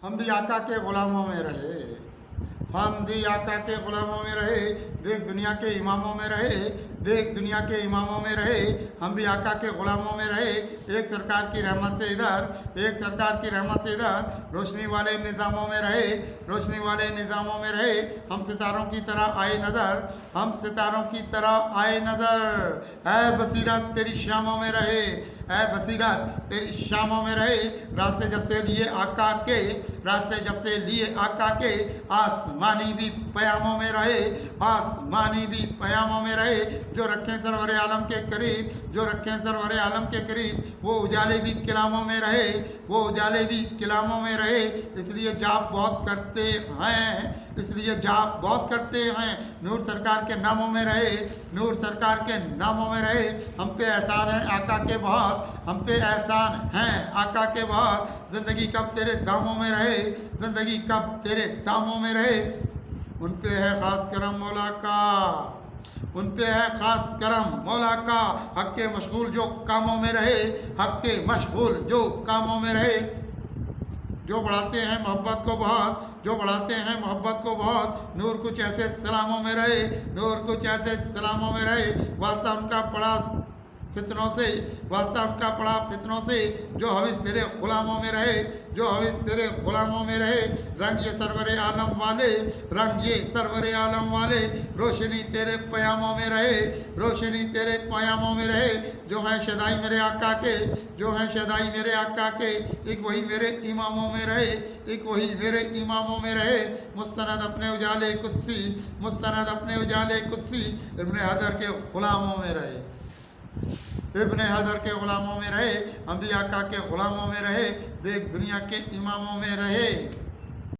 हम भी आका के ग़ुलामों में रहे, हम भी आका के ग़ुलामों में रहे, देख दुनिया के इमामों में रहे, देख दुनिया के इमामों में रहे, हम भी आका के ग़ुलामों में रहे। एक सरकार की रहमत से इधर, एक सरकार की रहमत से इधर, रोशनी वाले निज़ामों में रहे, रोशनी वाले निज़ामों में रहे। हम सितारों की तरह आए नज़र, हम सितारों की तरह आए नज़र। ऐ बसीरत तेरी शामों में रहे, ऐ बसीरत तेरी शामों में रहे। रास्ते जब से लिए आका के, रास्ते जब से लिए आका के, आसमानी भी पयामों में रहे, आसमानी भी पयामों में रहे। जो रखें सरवर आलम के करीब, जो रखें सरवर आलम के करीब, वो उजाले भी किलामों में रहे, वो उजाले भी किलामों में रहे। इसलिए जाप बहुत करते हैं, इसलिए जाप बहुत करते हैं। नूर सरकार के नामों में रहे, नूर सरकार के नामों में रहे। हम पे एहसान है आका के बहुत, हम पे एहसान हैं आका के बहुत। ज़िंदगी कब तेरे दामों में रहे, ज़िंदगी कब तेरे दामों में रहे। उन पे है ख़ास करम मौला का, उन पे है ख़ास करम मौला का। हक़ के मशगूल जो कामों में रहे, हक़ के मशगूल जो कामों में रहे। जो बढ़ाते हैं मोहब्बत को बहुत, जो बढ़ाते हैं मोहब्बत को बहुत। नूर कुछ ऐसे सलामों में रहे, नूर कुछ ऐसे सलामों में रहे। वास्ता उनका पड़ा फितनों से, वास्ता उनका पड़ा फितनों से। जो हविस तेरे ग़ुलामों में रहे, जो हविस तेरे ग़ुलामों में रहे। रंग ये सरवर आलम वाले, रंग ये सरवर आलम वाले। रोशनी तेरे पयामों में रहे, रोशनी तेरे पयामों में रहे। जो हैं शदाई मेरे आका के, जो हैं शदाई मेरे आका के। एक वही मेरे इमामों में रहे, एक वही मेरे इमामों में रहे। मुस्तनद अपने उजाले कुदसी, मुस्तनद अपने उजाले कुदसी। इब्ने हदर के ग़ुलामों में रहे, इब्ने हदर के ग़ुलामों में रहे। हम भी आका के ग़ुलामों में रहे, देख दुनिया के इमामों में रहे।